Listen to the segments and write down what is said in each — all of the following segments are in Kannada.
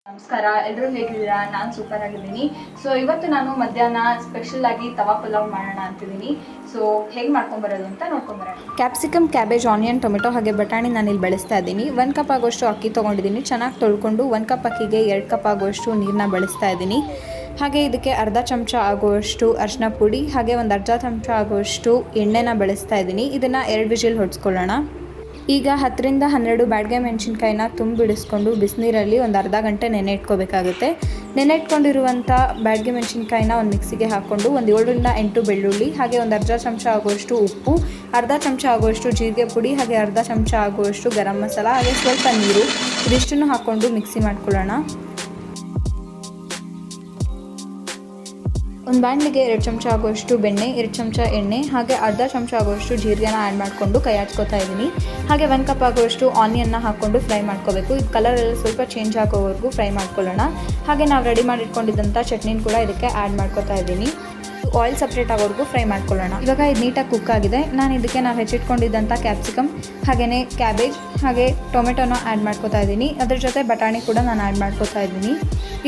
ನಮಸ್ಕಾರ, ಎಲ್ಲರೂ ಹೇಗಿದ್ದೀರಾ? ನಾನು ಸೂಪರ್ ಆಗಿದ್ದೀನಿ. ಸೊ ಇವತ್ತು ನಾನು ಮಧ್ಯಾಹ್ನ ಸ್ಪೆಷಲ್ ಆಗಿ ತವಾ ಪಲಾವ್ ಮಾಡೋಣ ಅಂತಿದ್ದೀನಿ. ಸೊ ಹೇಗೆ ಮಾಡ್ಕೊಂಬರೋದು ಅಂತ ನೋಡ್ಕೊಂಬರೋಣ. ಕ್ಯಾಪ್ಸಿಕಮ್, ಕ್ಯಾಬೇಜ್, ಆನಿಯನ್, ಟೊಮೆಟೊ ಹಾಗೆ ಬಟಾಣಿ ನಾನಿಲ್ಲಿ ಬಳಸ್ತಾ ಇದ್ದೀನಿ. 1 ಕಪ್ ಆಗೋಷ್ಟು ಅಕ್ಕಿ ತೊಗೊಂಡಿದ್ದೀನಿ. ಚೆನ್ನಾಗಿ ತೊಳ್ಕೊಂಡು 1 ಕಪ್ ಅಕ್ಕಿಗೆ 2 ಕಪ್ ಆಗುವಷ್ಟು ನೀರನ್ನ ಬಳಸ್ತಾ ಇದ್ದೀನಿ. ಹಾಗೆ ಇದಕ್ಕೆ ಅರ್ಧ ಚಮಚ ಆಗುವಷ್ಟು ಅರಿಶಿನ ಪುಡಿ ಹಾಗೆ ಒಂದು ಅರ್ಧ ಚಮಚ ಆಗುವಷ್ಟು ಎಣ್ಣೆನ ಬಳಸ್ತಾ ಇದ್ದೀನಿ. ಇದನ್ನು 2 ವಿಜಿಲ್ ಹೊಡ್ಸ್ಕೊಳ್ಳೋಣ. ಈಗ 10ರಿಂದ 12 ಬ್ಯಾಡಗೆ ಮೆಣಸಿನ್ಕಾಯಿನ ತುಂಬಿಡಿಸ್ಕೊಂಡು ಬಿಸಿನೀರಲ್ಲಿ ಒಂದು ಅರ್ಧ ಗಂಟೆ ನೆನೆ ಇಟ್ಕೋಬೇಕಾಗುತ್ತೆ. ನೆನೆ ಇಟ್ಕೊಂಡಿರುವಂಥ ಬ್ಯಾಡಗೆ ಮೆಣಸಿನ್ಕಾಯಿನ ಒಂದು ಮಿಕ್ಸಿಗೆ ಹಾಕ್ಕೊಂಡು ಒಂದು 7ರಿಂದ 8 ಬೆಳ್ಳುಳ್ಳಿ ಹಾಗೆ ಒಂದು ಅರ್ಧ ಚಮಚ ಆಗುವಷ್ಟು ಉಪ್ಪು, ಅರ್ಧ ಚಮಚ ಆಗುವಷ್ಟು ಜೀರಿಗೆ ಪುಡಿ ಹಾಗೆ ಅರ್ಧ ಚಮಚ ಆಗುವಷ್ಟು ಗರಂ ಮಸಾಲ ಹಾಗೆ ಸ್ವಲ್ಪ ನೀರು ಇದಿಷ್ಟನ್ನು ಹಾಕ್ಕೊಂಡು ಮಿಕ್ಸಿ ಮಾಡ್ಕೊಳ್ಳೋಣ. ಒಂದು ಬಾಣಲಿಗೆ 2 ಚಮಚ ಆಗುವಷ್ಟು ಬೆಣ್ಣೆ, 2 ಚಮಚ ಎಣ್ಣೆ ಹಾಗೆ ಅರ್ಧ ಚಮಚ ಆಗುವಷ್ಟು ಜೀರಿಗೆನ ಆ್ಯಡ್ ಮಾಡಿಕೊಂಡು ಕೈ ಹಚ್ಕೋತಾ ಇದ್ದೀನಿ. ಹಾಗೆ 1 ಕಪ್ ಆಗುವಷ್ಟು ಆನಿಯನ್ನ ಹಾಕ್ಕೊಂಡು ಫ್ರೈ ಮಾಡ್ಕೋಬೇಕು. ಇದು ಕಲರ್ ಎಲ್ಲ ಸ್ವಲ್ಪ ಚೇಂಜ್ ಆಗೋವರೆಗೂ ಫ್ರೈ ಮಾಡ್ಕೊಳ್ಳೋಣ. ಹಾಗೆ ನಾವು ರೆಡಿ ಮಾಡಿಟ್ಕೊಂಡಿದ್ದಂಥ ಚಟ್ನಿನ ಕೂಡ ಇದಕ್ಕೆ ಆ್ಯಡ್ ಮಾಡ್ಕೋತಾ ಇದ್ದೀನಿ. ಆಯಿಲ್ ಸಪ್ರೇಟ್ ಆಗೋವರೆಗೂ ಫ್ರೈ ಮಾಡ್ಕೊಳ್ಳೋಣ. ಇವಾಗ ಇದು ನೀಟಾಗಿ ಕುಕ್ ಆಗಿದೆ. ನಾನು ಇದಕ್ಕೆ ನಾವು ಹೆಚ್ಚಿಟ್ಕೊಂಡಿದ್ದಂಥ ಕ್ಯಾಪ್ಸಿಕಮ್ ಹಾಗೆಯೇ ಕ್ಯಾಬೇಜ್ ಹಾಗೆ ಟೊಮೆಟೊನ ಆ್ಯಡ್ ಮಾಡ್ಕೋತಾ ಇದ್ದೀನಿ. ಅದ್ರ ಜೊತೆ ಬಟಾಣಿ ಕೂಡ ನಾನು ಆ್ಯಡ್ ಮಾಡ್ಕೋತಾ ಇದ್ದೀನಿ.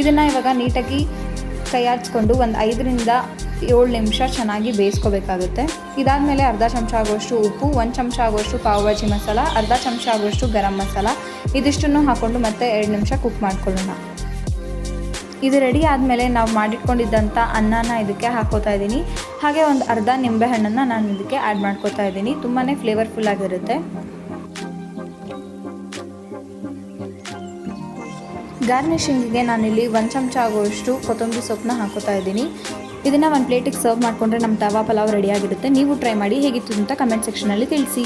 ಇದನ್ನು ಇವಾಗ ನೀಟಾಗಿ ಕೈ ಆಡಿಸ್ಕೊಂಡು ಒಂದು 5ರಿಂದ 7 ನಿಮಿಷ ಚೆನ್ನಾಗಿ ಬೇಯಿಸ್ಕೋಬೇಕಾಗುತ್ತೆ. ಇದಾದಮೇಲೆ ಅರ್ಧ ಚಮಚ ಆಗುವಷ್ಟು ಉಪ್ಪು, 1 ಚಮಚ ಆಗುವಷ್ಟು ಪಾವ್ ಭಾಜಿ ಮಸಾಲ, ಅರ್ಧ ಚಮಚ ಆಗುವಷ್ಟು ಗರಂ ಮಸಾಲ ಇದಿಷ್ಟನ್ನು ಹಾಕ್ಕೊಂಡು ಮತ್ತೆ 2 ನಿಮಿಷ ಕುಕ್ ಮಾಡ್ಕೊಳ್ಳೋಣ. ಇದು ರೆಡಿ ಆದಮೇಲೆ ನಾವು ಮಾಡಿಟ್ಕೊಂಡಿದ್ದಂಥ ಅನ್ನನ ಇದಕ್ಕೆ ಹಾಕೋತಾ ಇದ್ದೀನಿ. ಹಾಗೆ ಒಂದು ಅರ್ಧ ನಿಂಬೆಹಣ್ಣನ್ನು ನಾನು ಇದಕ್ಕೆ ಆ್ಯಡ್ ಮಾಡ್ಕೋತಾ ಇದ್ದೀನಿ. ತುಂಬಾ ಫ್ಲೇವರ್ಫುಲ್ ಆಗಿರುತ್ತೆ. ಗಾರ್ನಿಷಿಂಗಿಗೆ ನಾನಿಲ್ಲಿ 1 ಚಮಚ ಆಗುವಷ್ಟು ಕೊತ್ತಂಬರಿ ಸೊಪ್ಪನ್ನ ಹಾಕೋತಾ ಇದ್ದೀನಿ. ಇದನ್ನು ಒಂದು ಪ್ಲೇಟಿಗೆ ಸರ್ವ್ ಮಾಡಿಕೊಂಡ್ರೆ ನಮ್ಮ ತವಾ ಪಲಾವ್ ರೆಡಿಯಾಗಿರುತ್ತೆ. ನೀವು ಟ್ರೈ ಮಾಡಿ ಹೇಗಿತ್ತು ಅಂತ ಕಮೆಂಟ್ ಸೆಕ್ಷನಲ್ಲಿ ತಿಳಿಸಿ.